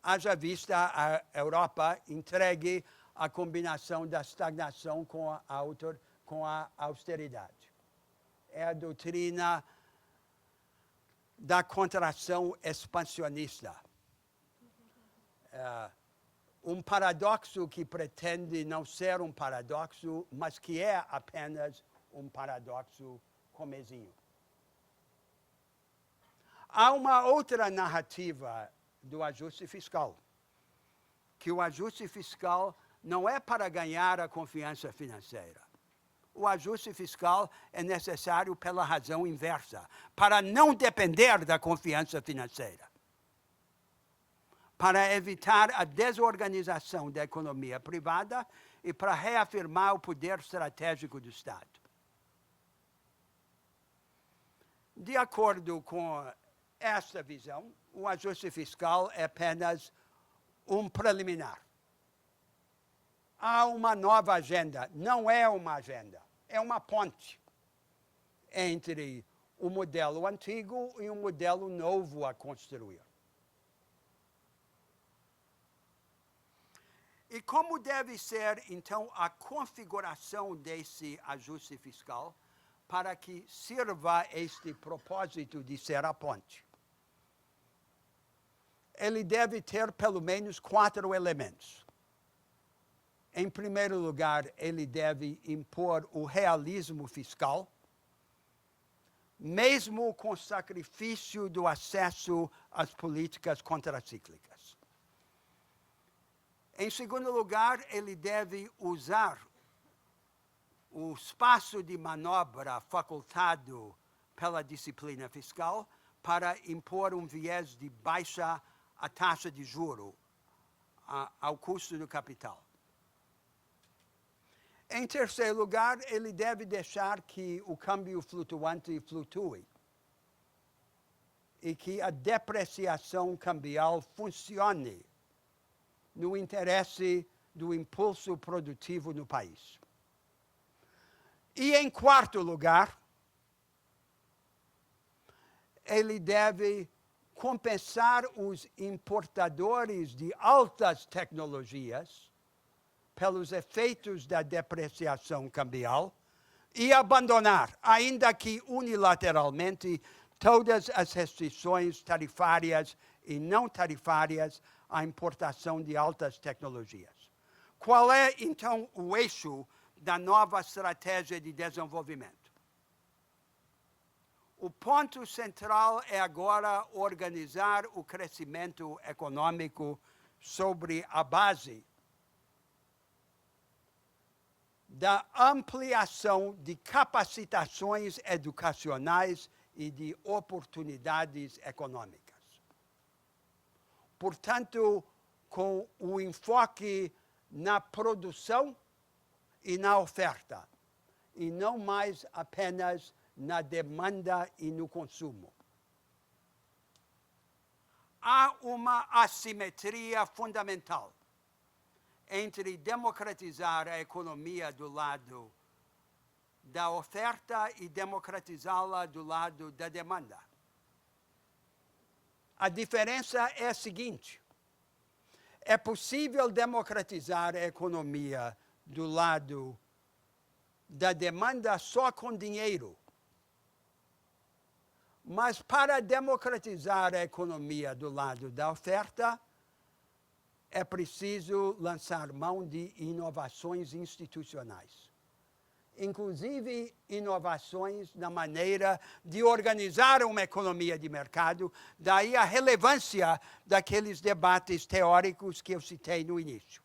Haja vista a Europa entregue à combinação da estagnação com a austeridade. É a doutrina da contração expansionista. Um paradoxo que pretende não ser um paradoxo, mas que é apenas um paradoxo comezinho. Há uma outra narrativa do ajuste fiscal, que o ajuste fiscal não é para ganhar a confiança financeira. O ajuste fiscal é necessário pela razão inversa, para não depender da confiança financeira, para evitar a desorganização da economia privada e para reafirmar o poder estratégico do Estado. De acordo com esta visão, o ajuste fiscal é apenas um preliminar. Há uma nova agenda. Não é uma agenda, é uma ponte entre o modelo antigo e um modelo novo a construir. E como deve ser, então, a configuração desse ajuste fiscal para que sirva este propósito de ser a ponte? Ele deve ter pelo menos 4 elementos. Em primeiro lugar, ele deve impor o realismo fiscal, mesmo com sacrifício do acesso às políticas contracíclicas. Em segundo lugar, ele deve usar o espaço de manobra facultado pela disciplina fiscal para impor um viés de baixa a taxa de juro ao custo do capital. Em terceiro lugar, ele deve deixar que o câmbio flutuante flutue e que a depreciação cambial funcione no interesse do impulso produtivo no país. E, em quarto lugar, ele deve compensar os importadores de altas tecnologias pelos efeitos da depreciação cambial e abandonar, ainda que unilateralmente, todas as restrições tarifárias e não tarifárias à importação de altas tecnologias. Qual é, então, o eixo da nova estratégia de desenvolvimento? O ponto central é agora organizar o crescimento econômico sobre a base da ampliação de capacitações educacionais e de oportunidades econômicas. Portanto, com o enfoque na produção e na oferta, e não mais apenas na demanda e no consumo. Há uma assimetria fundamental entre democratizar a economia do lado da oferta e democratizá-la do lado da demanda. A diferença é a seguinte: é possível democratizar a economia do lado da demanda só com dinheiro. Mas para democratizar a economia do lado da oferta, é preciso lançar mão de inovações institucionais. Inclusive inovações na maneira de organizar uma economia de mercado, daí a relevância daqueles debates teóricos que eu citei no início.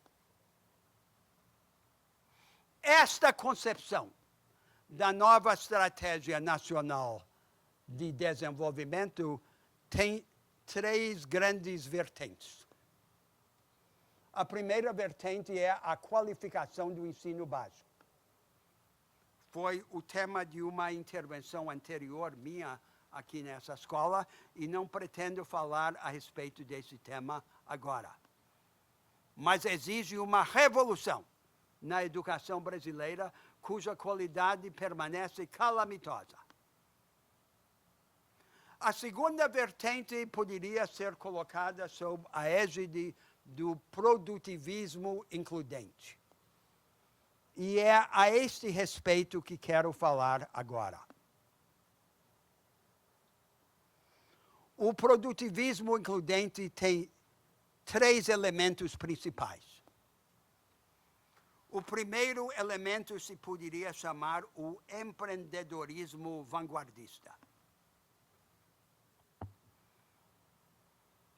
Esta concepção da nova estratégia nacional de desenvolvimento tem três grandes vertentes. A primeira vertente é a qualificação do ensino básico. Foi o tema de uma intervenção anterior minha aqui nessa escola e não pretendo falar a respeito desse tema agora. Mas exige uma revolução na educação brasileira, cuja qualidade permanece calamitosa. A segunda vertente poderia ser colocada sob a égide do produtivismo includente. E é a este respeito que quero falar agora. O produtivismo includente tem três elementos principais. O primeiro elemento se poderia chamar o empreendedorismo vanguardista.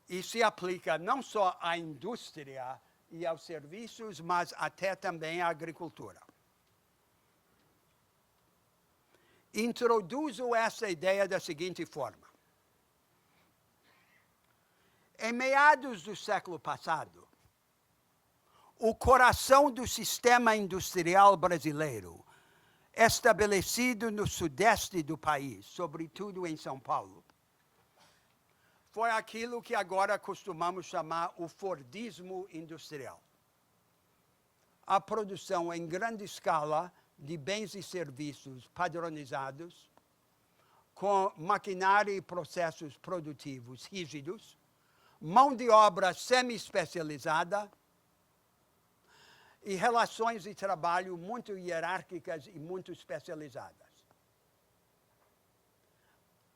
E se aplica não só à indústria e aos serviços, mas até também à agricultura. Introduzo essa ideia da seguinte forma. Em meados do século passado, o coração do sistema industrial brasileiro, estabelecido no sudeste do país, sobretudo em São Paulo, foi aquilo que agora costumamos chamar o Fordismo industrial. A produção em grande escala de bens e serviços padronizados, com maquinário e processos produtivos rígidos, mão de obra semi-especializada e relações de trabalho muito hierárquicas e muito especializadas.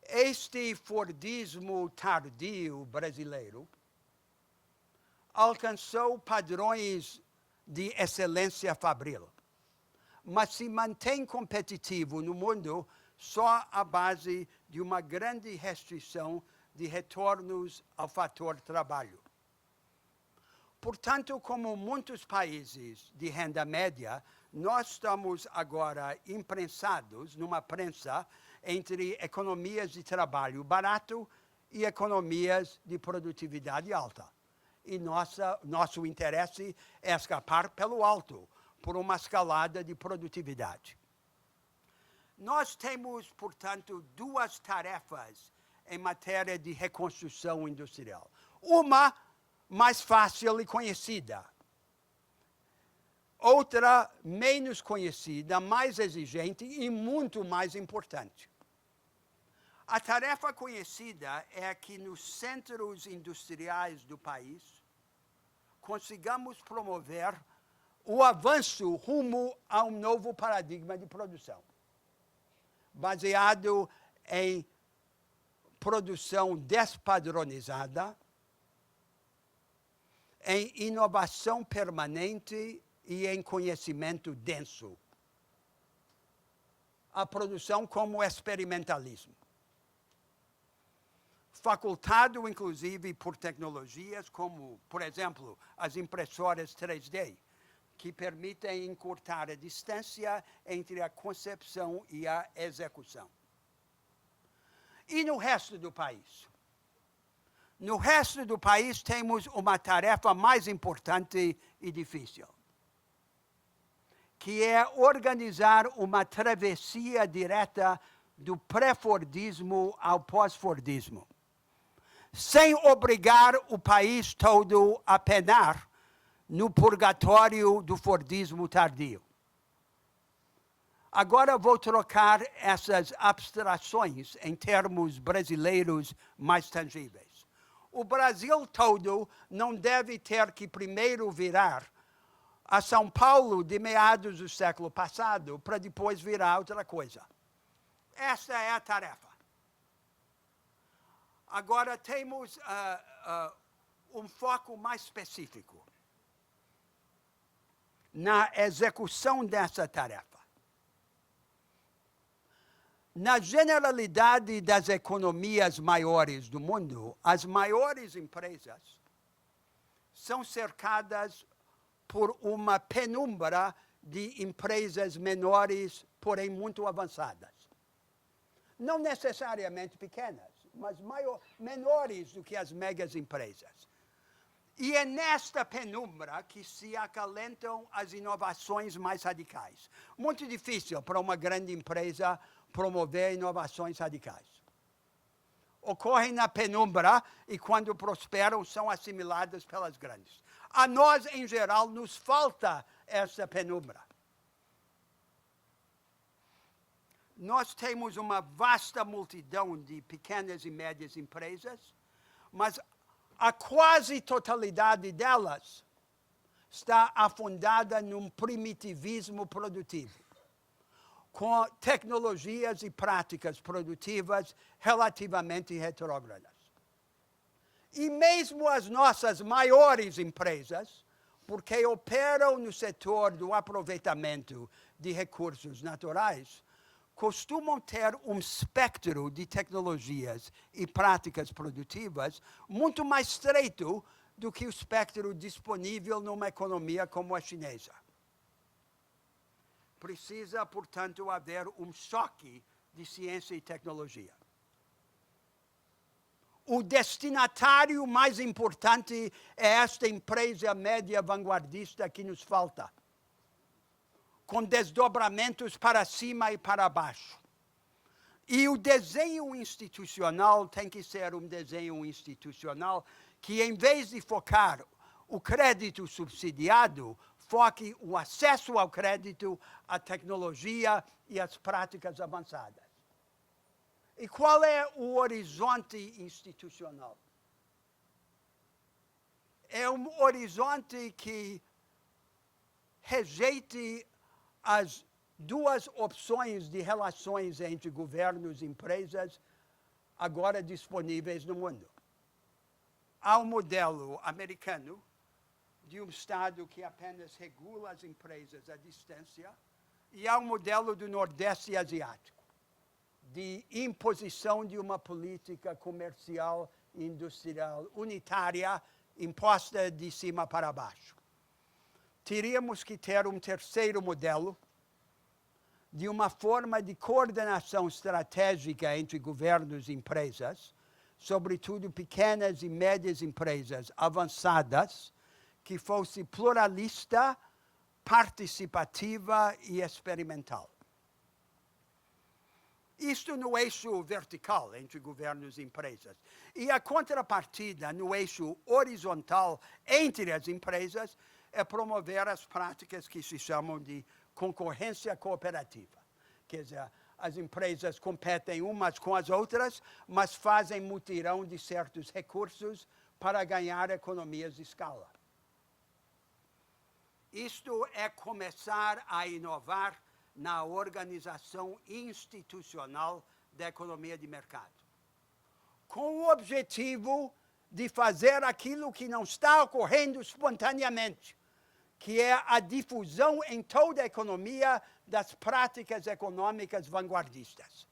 Este Fordismo tardio brasileiro alcançou padrões de excelência fabril, mas se mantém competitivo no mundo só à base de uma grande restrição de retornos ao fator trabalho. Portanto, como muitos países de renda média, nós estamos agora imprensados numa prensa entre economias de trabalho barato e economias de produtividade alta. E nosso interesse é escapar pelo alto, por uma escalada de produtividade. Nós temos, portanto, duas tarefas em matéria de reconstrução industrial. Uma mais fácil e conhecida. Outra menos conhecida, mais exigente e muito mais importante. A tarefa conhecida é que nos centros industriais do país consigamos promover o avanço rumo a um novo paradigma de produção, baseado em produção despadronizada, em inovação permanente e em conhecimento denso. A produção como experimentalismo. Facultado, inclusive, por tecnologias como, por exemplo, as impressoras 3D, que permitem encurtar a distância entre a concepção e a execução. E no resto do país? No resto do país temos uma tarefa mais importante e difícil, que é organizar uma travessia direta do pré-fordismo ao pós-fordismo, sem obrigar o país todo a penar no purgatório do fordismo tardio. Agora vou trocar essas abstrações em termos brasileiros mais tangíveis. O Brasil todo não deve ter que primeiro virar a São Paulo de meados do século passado para depois virar outra coisa. Esta é a tarefa. Agora temos um foco mais específico na execução dessa tarefa. Na generalidade das economias maiores do mundo, as maiores empresas são cercadas por uma penumbra de empresas menores, porém muito avançadas. Não necessariamente pequenas, mas menores do que as megas empresas. E é nesta penumbra que se acalentam as inovações mais radicais. Muito difícil para uma grande empresa promover inovações radicais. Ocorrem na penumbra e, quando prosperam, são assimiladas pelas grandes. A nós, em geral, nos falta essa penumbra. Nós temos uma vasta multidão de pequenas e médias empresas, mas a quase totalidade delas está afundada num primitivismo produtivo, com tecnologias e práticas produtivas relativamente retrógradas. E mesmo as nossas maiores empresas, porque operam no setor do aproveitamento de recursos naturais, costumam ter um espectro de tecnologias e práticas produtivas muito mais estreito do que o espectro disponível numa economia como a chinesa. Precisa, portanto, haver um choque de ciência e tecnologia. O destinatário mais importante é esta empresa média vanguardista que nos falta, com desdobramentos para cima e para baixo. E o desenho institucional tem que ser um desenho institucional que, em vez de focar o crédito subsidiado, foque o acesso ao crédito, a tecnologia e as práticas avançadas. E qual é o horizonte institucional? É um horizonte que rejeite as duas opções de relações entre governos e empresas agora disponíveis no mundo. Há um modelo americano de um Estado que apenas regula as empresas à distância, e há um modelo do Nordeste asiático, de imposição de uma política comercial e industrial unitária imposta de cima para baixo. Teríamos que ter um terceiro modelo de uma forma de coordenação estratégica entre governos e empresas, sobretudo pequenas e médias empresas avançadas, que fosse pluralista, participativa e experimental. Isto no eixo vertical entre governos e empresas. E a contrapartida no eixo horizontal entre as empresas é promover as práticas que se chamam de concorrência cooperativa. Quer dizer, as empresas competem umas com as outras, mas fazem mutirão de certos recursos para ganhar economias de escala. Isto é começar a inovar na organização institucional da economia de mercado, com o objetivo de fazer aquilo que não está ocorrendo espontaneamente, que é a difusão em toda a economia das práticas econômicas vanguardistas.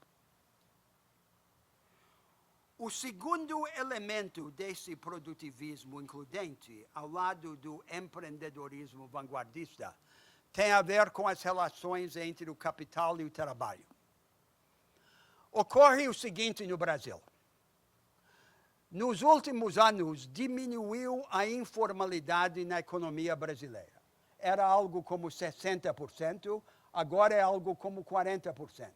O segundo elemento desse produtivismo includente, ao lado do empreendedorismo vanguardista, tem a ver com as relações entre o capital e o trabalho. Ocorre o seguinte no Brasil. Nos últimos anos, diminuiu a informalidade na economia brasileira. Era algo como 60%, agora é algo como 40%.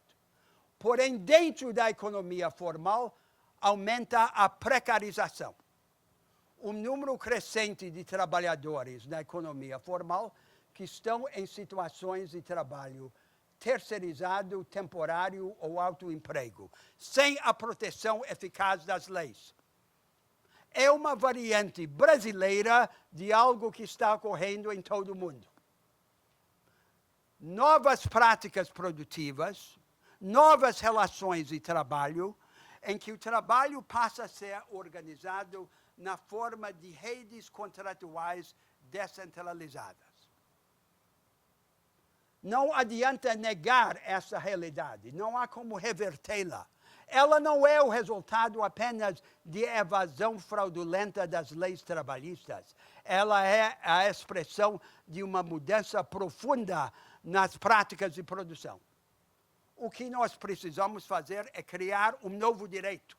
Porém, dentro da economia formal, aumenta a precarização. Um número crescente de trabalhadores na economia formal que estão em situações de trabalho terceirizado, temporário ou autoemprego, sem a proteção eficaz das leis. É uma variante brasileira de algo que está ocorrendo em todo o mundo. Novas práticas produtivas, novas relações de trabalho, em que o trabalho passa a ser organizado na forma de redes contratuais descentralizadas. Não adianta negar essa realidade, não há como revertê-la. Ela não é o resultado apenas de evasão fraudulenta das leis trabalhistas. Ela é a expressão de uma mudança profunda nas práticas de produção. O que nós precisamos fazer é criar um novo direito,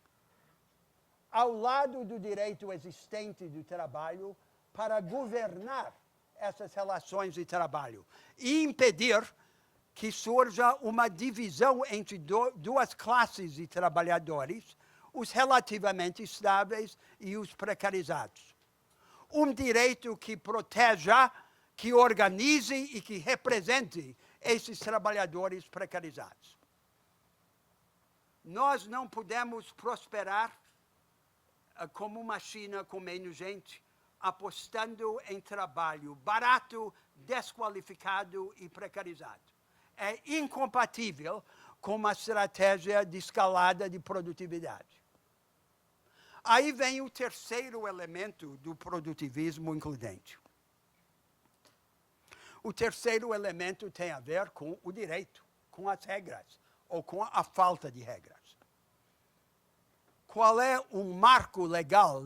ao lado do direito existente do trabalho, para governar essas relações de trabalho e impedir que surja uma divisão entre duas classes de trabalhadores, os relativamente estáveis e os precarizados. Um direito que proteja, que organize e que represente esses trabalhadores precarizados. Nós não podemos prosperar como uma China com menos gente, apostando em trabalho barato, desqualificado e precarizado. É incompatível com uma estratégia de escalada de produtividade. Aí vem o terceiro elemento do produtivismo includente. O terceiro elemento tem a ver com o direito, com as regras, ou com a falta de regras. Qual é o marco legal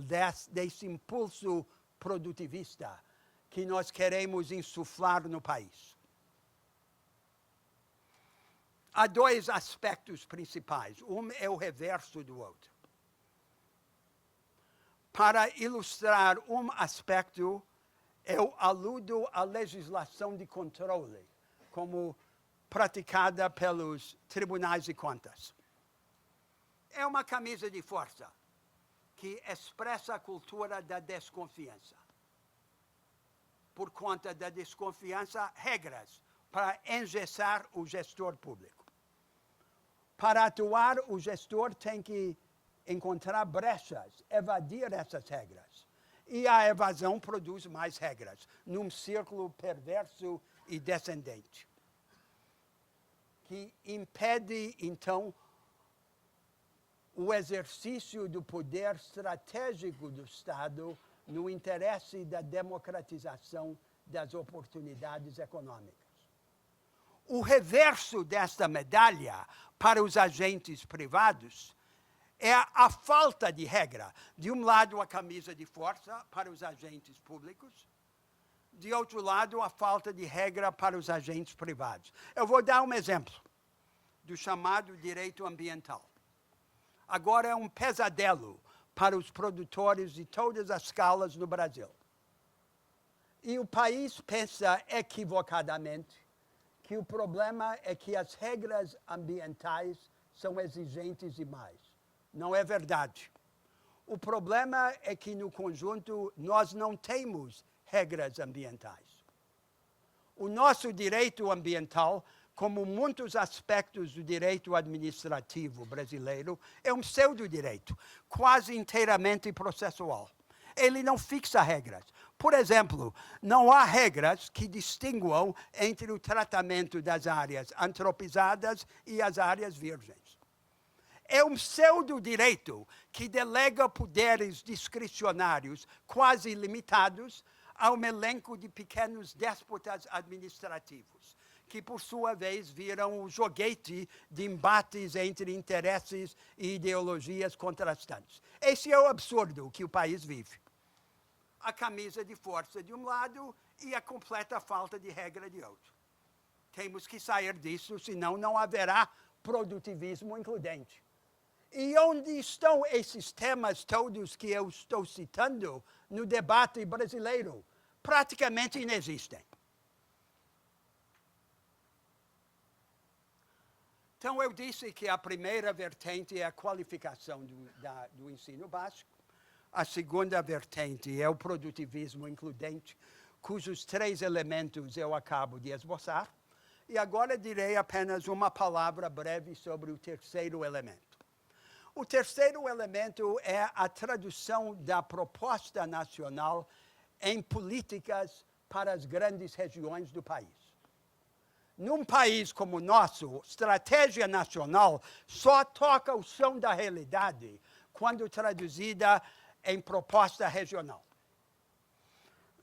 desse impulso produtivista que nós queremos insuflar no país? Há dois aspectos principais. Um é o reverso do outro. Para ilustrar um aspecto, eu aludo à legislação de controle, como praticada pelos tribunais de contas. É uma camisa de força que expressa a cultura da desconfiança. Por conta da desconfiança, regras para engessar o gestor público. Para atuar, o gestor tem que encontrar brechas, evadir essas regras. E a evasão produz mais regras, num círculo perverso e descendente, que impede, então, o exercício do poder estratégico do Estado no interesse da democratização das oportunidades econômicas. O reverso desta medalha para os agentes privados é a falta de regra. De um lado, a camisa de força para os agentes públicos, de outro lado, a falta de regra para os agentes privados. Eu vou dar um exemplo do chamado direito ambiental. Agora é um pesadelo para os produtores de todas as escalas no Brasil. E o país pensa equivocadamente que o problema é que as regras ambientais são exigentes demais. Não é verdade. O problema é que, no conjunto, nós não temos regras ambientais. O nosso direito ambiental, como muitos aspectos do direito administrativo brasileiro, é um pseudo-direito, quase inteiramente processual. Ele não fixa regras. Por exemplo, não há regras que distinguam entre o tratamento das áreas antropizadas e as áreas virgens. É um pseudo-direito que delega poderes discricionários quase ilimitados a um elenco de pequenos déspotas administrativos, que, por sua vez, viram o joguete de embates entre interesses e ideologias contrastantes. Esse é o absurdo que o país vive. A camisa de força de um lado e a completa falta de regra de outro. Temos que sair disso, senão não haverá produtivismo includente. E onde estão esses temas todos que eu estou citando no debate brasileiro? Praticamente inexistem. Então, eu disse que a primeira vertente é a qualificação do ensino básico. A segunda vertente é o produtivismo includente, cujos 3 elementos eu acabo de esboçar. E agora direi apenas uma palavra breve sobre o terceiro elemento. O terceiro elemento é a tradução da proposta nacional em políticas para as grandes regiões do país. Num país como o nosso, estratégia nacional só toca o som da realidade quando traduzida em proposta regional.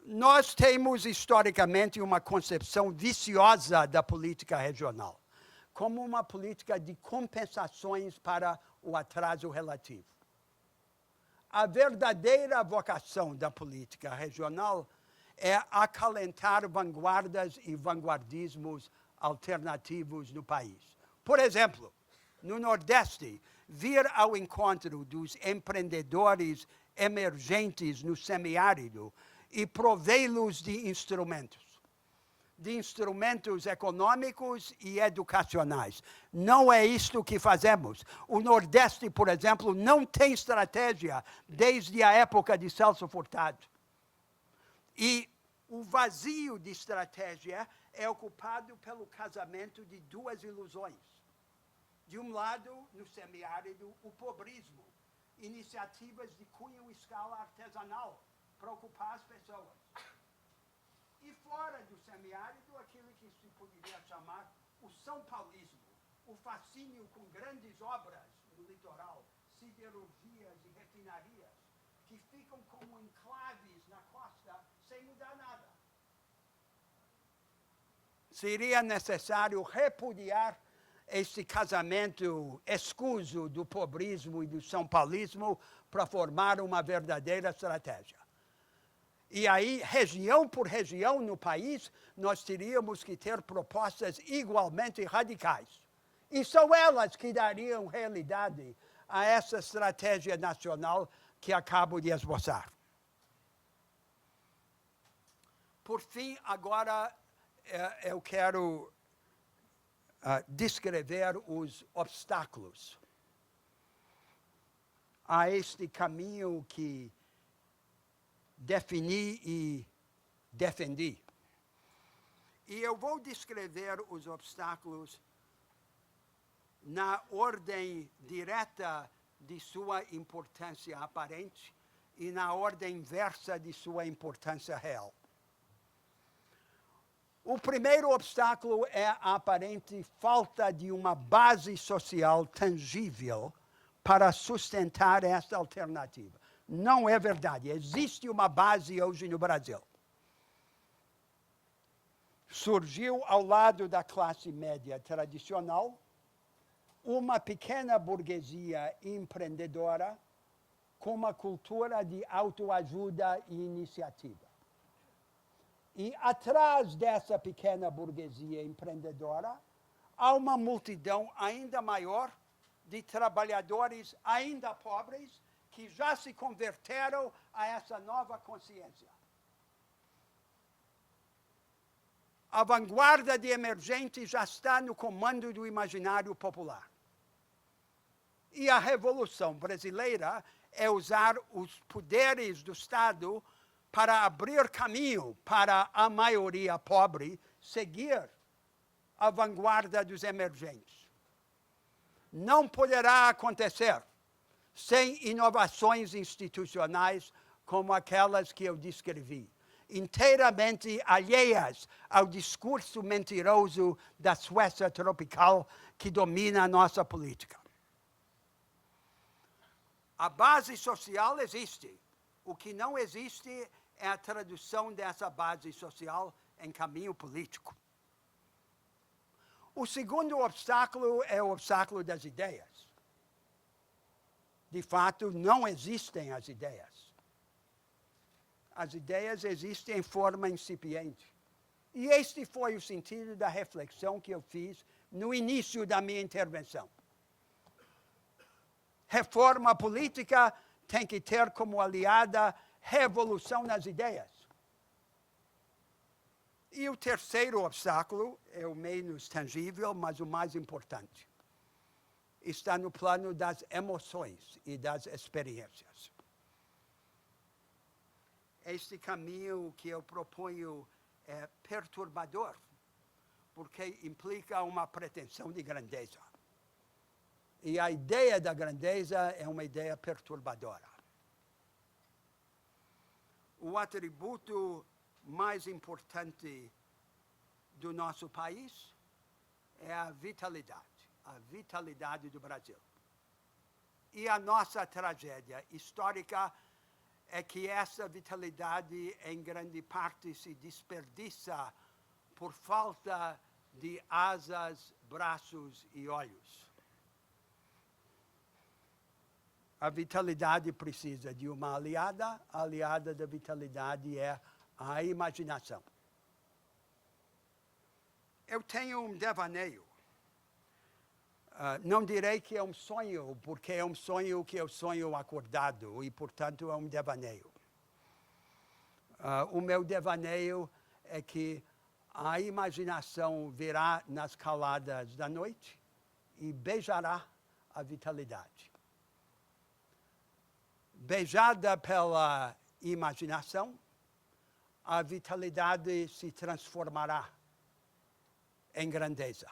Nós temos, historicamente, uma concepção viciosa da política regional, como uma política de compensações para o atraso relativo. A verdadeira vocação da política regional é acalentar vanguardas e vanguardismos alternativos no país. Por exemplo, no Nordeste, vir ao encontro dos empreendedores emergentes no semiárido e provê-los de instrumentos econômicos e educacionais. Não é isto que fazemos. O Nordeste, por exemplo, não tem estratégia desde a época de Celso Furtado. E o vazio de estratégia é ocupado pelo casamento de 2 ilusões. De um lado, no semiárido, o pobrismo, iniciativas de cunho e escala artesanal para ocupar as pessoas. E fora do semiárido, aquilo que se poderia chamar o São Paulismo, o fascínio com grandes obras no litoral, siderurgias e refinarias, que ficam como enclaves na costa sem mudar nada. Seria necessário repudiar esse casamento escuso do pobrismo e do São Paulismo para formar uma verdadeira estratégia. E aí, região por região no país, nós teríamos que ter propostas igualmente radicais. E são elas que dariam realidade a essa estratégia nacional que acabo de esboçar. Por fim, agora eu quero descrever os obstáculos a este caminho que defini e defendi. E eu vou descrever os obstáculos na ordem direta de sua importância aparente e na ordem inversa de sua importância real. O primeiro obstáculo é a aparente falta de uma base social tangível para sustentar esta alternativa. Não é verdade. Existe uma base hoje no Brasil. Surgiu ao lado da classe média tradicional uma pequena burguesia empreendedora com uma cultura de autoajuda e iniciativa. E atrás dessa pequena burguesia empreendedora, há uma multidão ainda maior de trabalhadores ainda pobres que já se converteram a essa nova consciência. A vanguarda de emergente já está no comando do imaginário popular. E a Revolução Brasileira é usar os poderes do Estado para abrir caminho para a maioria pobre seguir a vanguarda dos emergentes. Não poderá acontecer sem inovações institucionais como aquelas que eu descrevi, inteiramente alheias ao discurso mentiroso da Suécia tropical que domina a nossa política. A base social existe. O que não existe é a tradução dessa base social em caminho político. O segundo obstáculo é o obstáculo das ideias. De fato, não existem as ideias. As ideias existem em forma incipiente. E este foi o sentido da reflexão que eu fiz no início da minha intervenção. Reforma política tem que ter como aliada revolução nas ideias. E o terceiro obstáculo é o menos tangível, mas o mais importante. Está no plano das emoções e das experiências. Este caminho que eu proponho é perturbador, porque implica uma pretensão de grandeza. E a ideia da grandeza é uma ideia perturbadora. O atributo mais importante do nosso país é a vitalidade do Brasil. E a nossa tragédia histórica é que essa vitalidade, em grande parte, se desperdiça por falta de asas, braços e olhos. A vitalidade precisa de uma aliada, a aliada da vitalidade é a imaginação. Eu tenho um devaneio. Não direi que é um sonho, porque é um sonho que eu sonho acordado, e, portanto, é um devaneio. O meu devaneio é que a imaginação virá nas caladas da noite e beijará a vitalidade. Beijada pela imaginação, a vitalidade se transformará em grandeza.